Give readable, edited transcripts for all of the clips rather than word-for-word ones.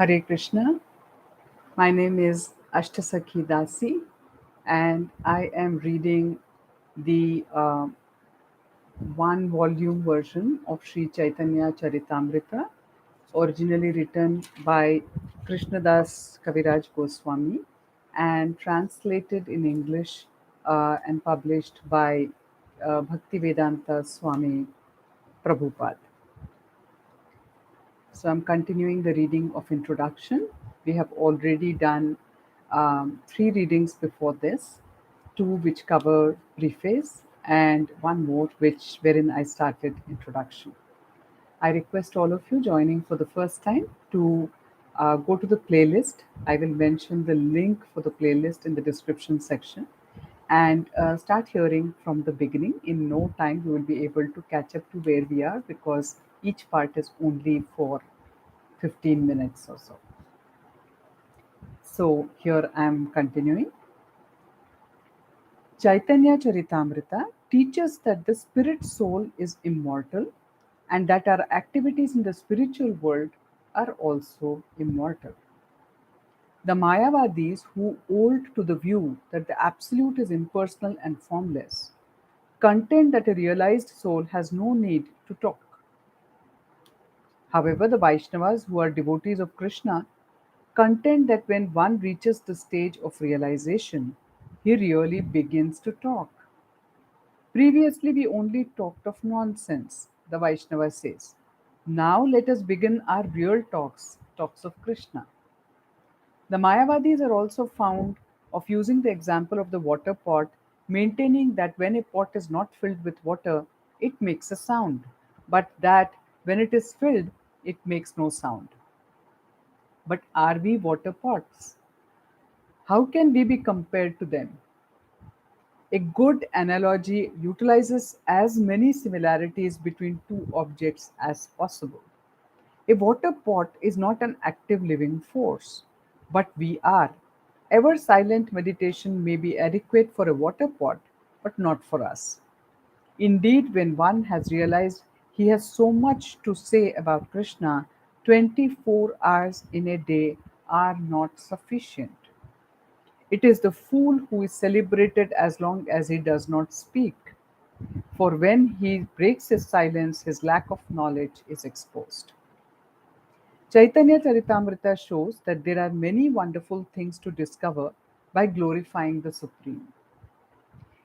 Hare Krishna. My name is Ashtasakhi Dasi, and I am reading the one volume version of Sri Chaitanya Charitamrita, originally written by Krishnadas Kaviraj Goswami and translated in English and published by Bhaktivedanta Swami Prabhupada. So I'm continuing the reading of introduction. We have already done three readings before this, two which cover preface and one more which wherein I started introduction. I request all of you joining for the first time to go to the playlist. I will mention the link for the playlist in the description section and start hearing from the beginning. In no time, you will be able to catch up to where we are because each part is only for 15 minutes or so. So here I am continuing. Chaitanya Charitamrita teaches that the spirit soul is immortal and that our activities in the spiritual world are also immortal. The Mayavadis, who hold to the view that the absolute is impersonal and formless, contend that a realized soul has no need to talk. However, the Vaishnavas, who are devotees of Krishna, contend that when one reaches the stage of realization, he really begins to talk. Previously, we only talked of nonsense, the Vaishnava says. Now, let us begin our real talks, talks of Krishna. The Mayavadis are also found of using the example of the water pot, maintaining that when a pot is not filled with water, it makes a sound, but that when it is filled, it makes no sound. But are we water pots? How can we be compared to them? A good analogy utilizes as many similarities between two objects as possible. A water pot is not an active living force, but we are. Ever silent meditation may be adequate for a water pot, but not for us. Indeed, when one has realized he has so much to say about Krishna, 24 hours in a day are not sufficient. It is the fool who is celebrated as long as he does not speak, for when he breaks his silence, his lack of knowledge is exposed. Chaitanya Charitamrita shows that there are many wonderful things to discover by glorifying the Supreme.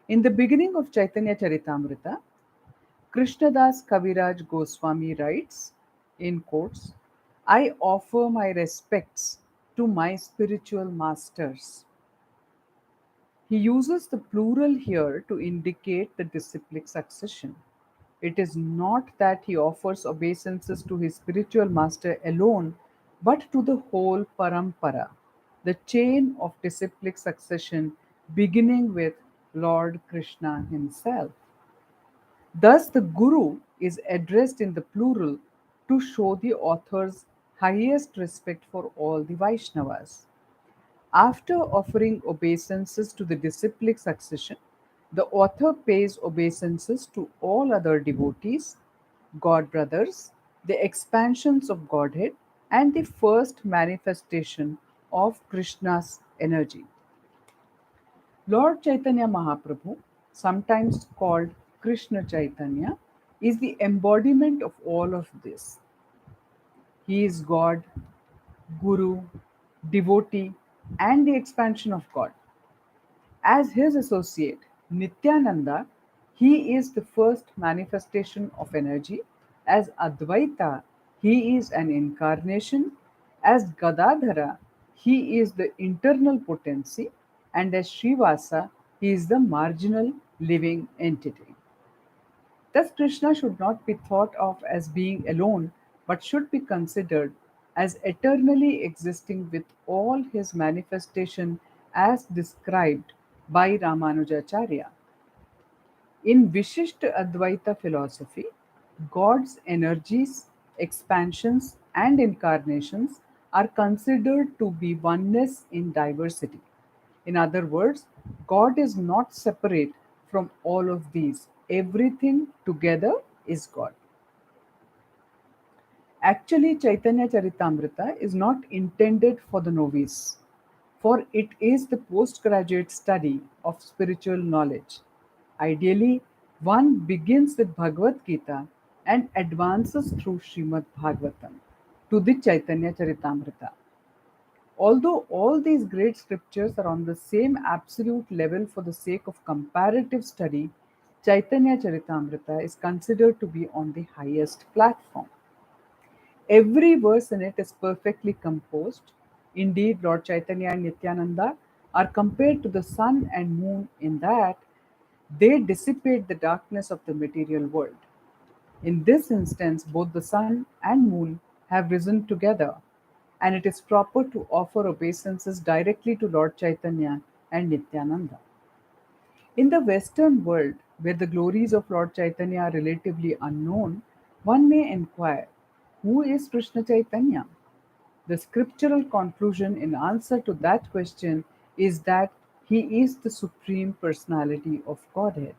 In the beginning of Chaitanya Charitamrita, Krishnadas Kaviraj Goswami writes, in quotes, I offer my respects to my spiritual masters. He uses the plural here to indicate the disciplic succession. It is not that he offers obeisances to his spiritual master alone, but to the whole parampara, the chain of disciplic succession beginning with Lord Krishna himself. Thus, the Guru is addressed in the plural to show the author's highest respect for all the Vaishnavas. After offering obeisances to the disciplic succession, the author pays obeisances to all other devotees, god brothers, the expansions of Godhead, and the first manifestation of Krishna's energy. Lord Chaitanya Mahaprabhu, sometimes called Krishna Chaitanya, is the embodiment of all of this. He is God, Guru, devotee, and the expansion of God. As his associate, Nityananda, he is the first manifestation of energy. As Advaita, he is an incarnation. As Gadadhara, he is the internal potency. And as Srivasa, he is the marginal living entity. Thus, Krishna should not be thought of as being alone, but should be considered as eternally existing with all his manifestation as described by Ramanujacharya. In Vishishta Advaita philosophy, God's energies, expansions, and incarnations are considered to be oneness in diversity. In other words, God is not separate from all of these. Everything together is God. Actually, Chaitanya Charitamrita is not intended for the novice, for it is the postgraduate study of spiritual knowledge. Ideally, one begins with Bhagavad Gita and advances through Srimad Bhagavatam to the Chaitanya Charitamrita. Although all these great scriptures are on the same absolute level for the sake of comparative study, Chaitanya Charitamrita is considered to be on the highest platform. Every verse in it is perfectly composed. Indeed, Lord Chaitanya and Nityananda are compared to the sun and moon in that they dissipate the darkness of the material world. In this instance, both the sun and moon have risen together, and it is proper to offer obeisances directly to Lord Chaitanya and Nityananda. In the Western world, where the glories of Lord Chaitanya are relatively unknown, one may inquire, who is Krishna Chaitanya? The scriptural conclusion in answer to that question is that he is the Supreme Personality of Godhead.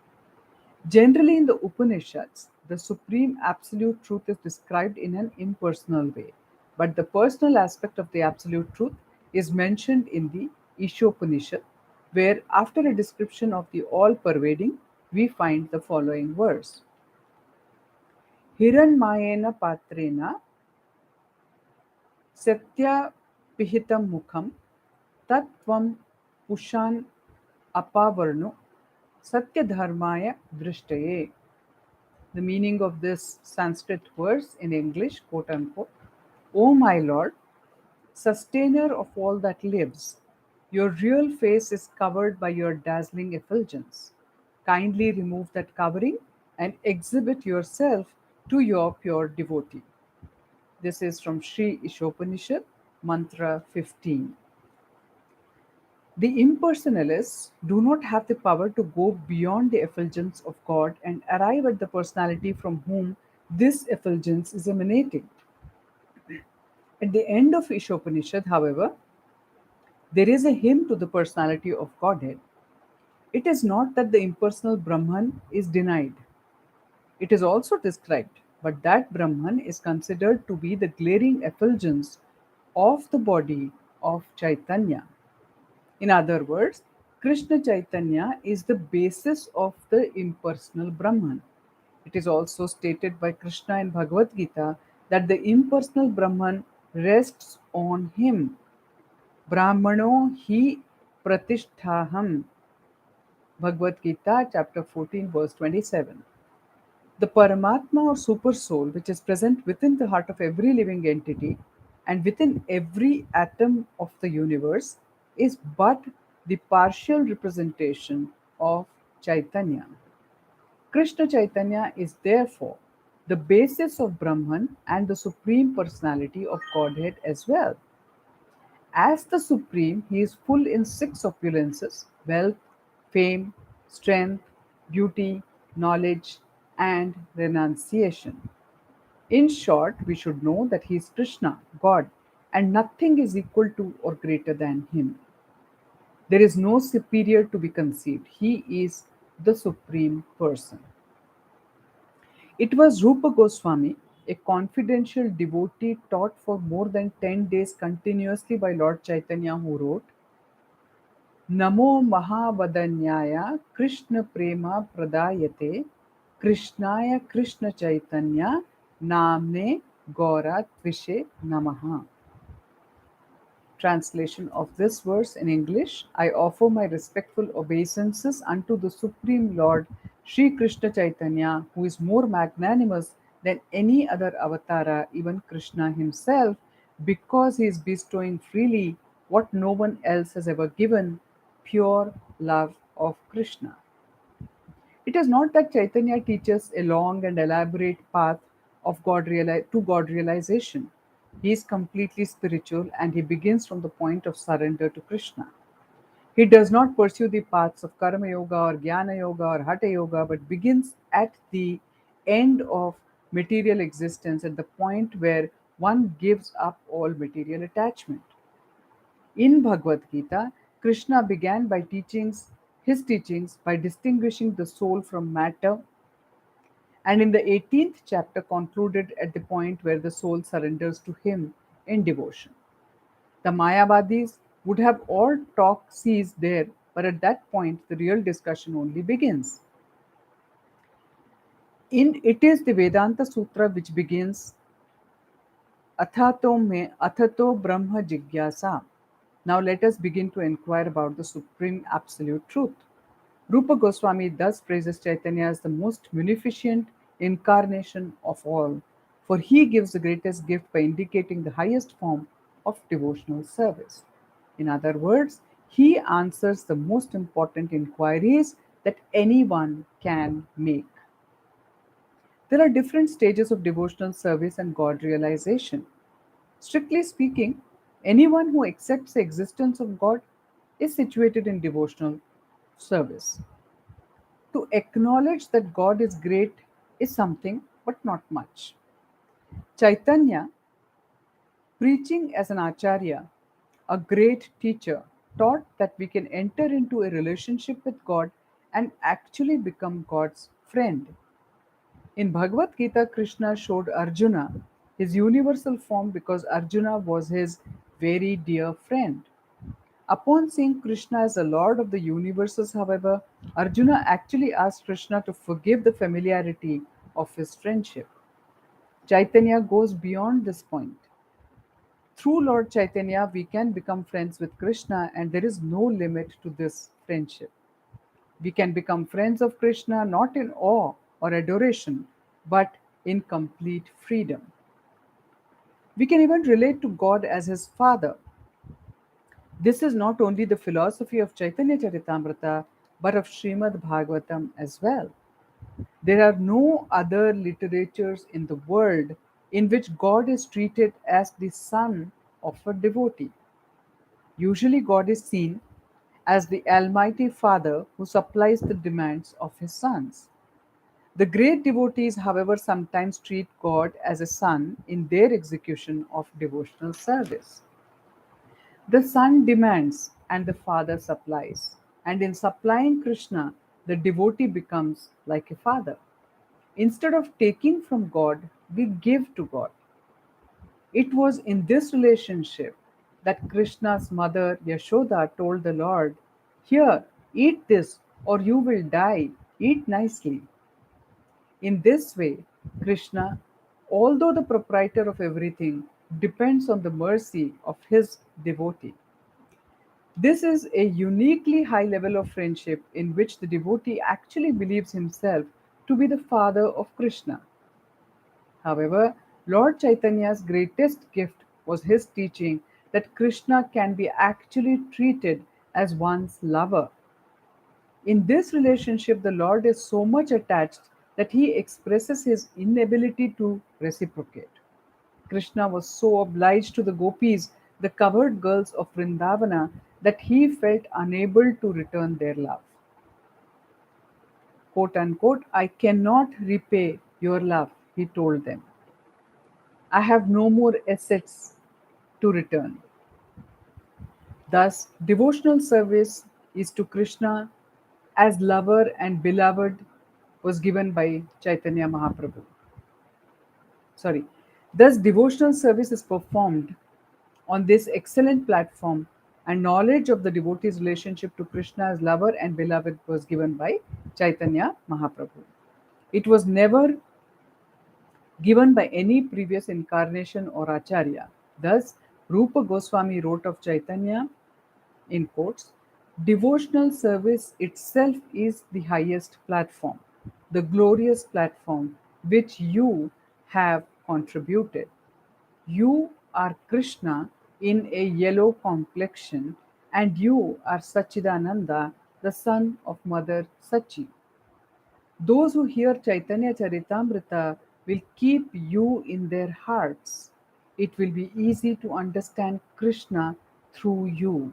Generally, in the Upanishads, the supreme absolute truth is described in an impersonal way, but the personal aspect of the absolute truth is mentioned in the Ishopanishad, where, after a description of the all pervading, we find the following verse: Hiranmayena patrena satyapihitam mukham tattvam pushan apavarno satyadharmaya drishtaye. The meaning of this Sanskrit verse in English, quote unquote: O my Lord, sustainer of all that lives, your real face is covered by your dazzling effulgence. Kindly remove that covering and exhibit yourself to your pure devotee. This is from Sri Ishopanishad, Mantra 15. The impersonalists do not have the power to go beyond the effulgence of God and arrive at the personality from whom this effulgence is emanating. At the end of Ishopanishad, however, there is a hymn to the personality of Godhead. It is not that the impersonal Brahman is denied, it is also described, but that Brahman is considered to be the glaring effulgence of the body of Chaitanya. In other words, Krishna Chaitanya is the basis of the impersonal Brahman. It is also stated by Krishna in Bhagavad Gita that the impersonal Brahman rests on him. Brahmano hi pratisthaham. Bhagavad Gita, chapter 14, verse 27. The Paramatma or Super Soul, which is present within the heart of every living entity and within every atom of the universe, is but the partial representation of Chaitanya. Krishna Chaitanya is therefore the basis of Brahman and the Supreme Personality of Godhead as well. As the Supreme, he is full in six opulences: wealth, fame, strength, beauty, knowledge, and renunciation. In short, we should know that he is Krishna, God, and nothing is equal to or greater than him. There is no superior to be conceived. He is the Supreme Person. It was Rupa Goswami, a confidential devotee taught for more than 10 days continuously by Lord Chaitanya, who wrote, नमो महावदन्याय कृष्ण प्रेम प्रदायते कृष्णाय कृष्ण चैतन्य नामने गौरा त्विषे नमः. Translation of this verse in English: I offer my respectful obeisances unto the Supreme Lord Sri Krishna Chaitanya, who is more magnanimous than any other avatara, even Krishna himself, because he is bestowing freely what no one else has ever given: pure love of Krishna. It is not that Chaitanya teaches a long and elaborate path to God realization. He is completely spiritual and he begins from the point of surrender to Krishna. He does not pursue the paths of Karma Yoga or Jnana Yoga or Hatha Yoga, but begins at the end of material existence, at the point where one gives up all material attachment. In Bhagavad Gita, Krishna began his teachings by distinguishing the soul from matter and in the 18th chapter concluded at the point where the soul surrenders to him in devotion. The Mayavadis would have all talk ceased there, but at that point the real discussion only begins. In it is the Vedanta Sutra which begins Athato Brahma Jigyasa. Now let us begin to inquire about the supreme absolute truth. Rupa Goswami thus praises Chaitanya as the most munificent incarnation of all, for he gives the greatest gift by indicating the highest form of devotional service. In other words, he answers the most important inquiries that anyone can make. There are different stages of devotional service and God realization. Strictly speaking, anyone who accepts the existence of God is situated in devotional service. To acknowledge that God is great is something, but not much. Chaitanya, preaching as an acharya, a great teacher, taught that we can enter into a relationship with God and actually become God's friend. In Bhagavad Gita, Krishna showed Arjuna his universal form because Arjuna was his very dear friend. Upon seeing Krishna as the Lord of the universes, however, Arjuna actually asked Krishna to forgive the familiarity of his friendship. Chaitanya goes beyond this point. Through Lord Chaitanya, we can become friends with Krishna, and there is no limit to this friendship. We can become friends of Krishna not in awe or adoration, but in complete freedom. We can even relate to God as his Father. This is not only the philosophy of Chaitanya Charitamrita, but of Srimad Bhagavatam as well. There are no other literatures in the world in which God is treated as the son of a devotee. Usually, God is seen as the Almighty Father who supplies the demands of his sons. The great devotees, however, sometimes treat God as a son in their execution of devotional service. The son demands and the father supplies. And in supplying Krishna, the devotee becomes like a father. Instead of taking from God, we give to God. It was in this relationship that Krishna's mother Yashoda told the Lord, "Here, eat this, or you will die. Eat nicely." In this way, Krishna, although the proprietor of everything, depends on the mercy of his devotee. This is a uniquely high level of friendship in which the devotee actually believes himself to be the father of Krishna. However, Lord Chaitanya's greatest gift was his teaching that Krishna can be actually treated as one's lover. In this relationship, the Lord is so much attached that he expresses his inability to reciprocate. Krishna was so obliged to the gopis, the covered girls of Vrindavana, that he felt unable to return their love. Quote unquote, "I cannot repay your love," he told them. "I have no more assets to return." Thus, devotional service is to Krishna as lover and beloved was given by Chaitanya Mahaprabhu. Sorry. Thus, devotional service is performed on this excellent platform, and knowledge of the devotee's relationship to Krishna as lover and beloved was given by Chaitanya Mahaprabhu. It was never given by any previous incarnation or acharya. Thus, Rupa Goswami wrote of Chaitanya in quotes, "Devotional service itself is the highest platform, the glorious platform which you have contributed. You are Krishna in a yellow complexion, and you are Sachidananda, the son of Mother Sachi. Those who hear Chaitanya Charitamrita will keep you in their hearts. It will be easy to understand Krishna through you."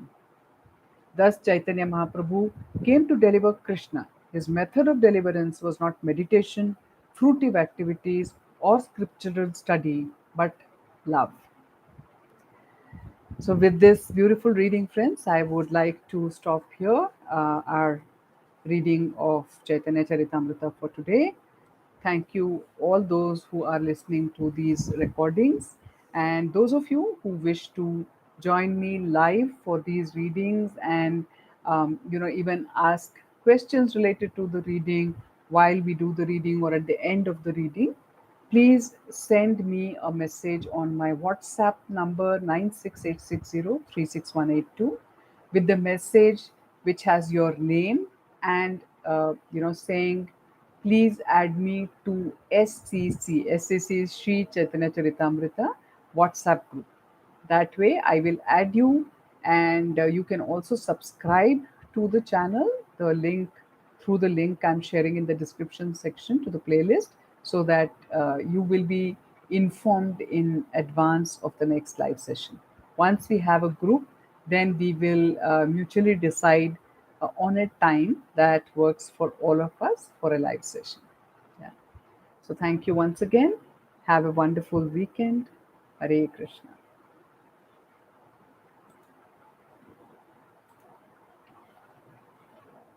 Thus, Chaitanya Mahaprabhu came to deliver Krishna. His method of deliverance was not meditation, fruitive activities, or scriptural study, but love. So, with this beautiful reading, friends, I would like to stop here our reading of Chaitanya Charitamrita for today. thank you, all those who are listening to these recordings, and those of you who wish to join me live for these readings and even ask questions related to the reading while we do the reading or at the end of the reading. Please send me a message on my WhatsApp number 96860 36182 with the message which has your name and saying please add me to SCC. SCC is Sri Chaitanya Charitamrita WhatsApp group. That way, I will add you, and you can also subscribe to the channel. The link through the link I'm sharing in the description section to the playlist, so that you will be informed in advance of the next live session. Once we have a group, then we will mutually decide on a time that works for all of us for a live session. Yeah. So thank you once again. Have a wonderful weekend. Hare Krishna.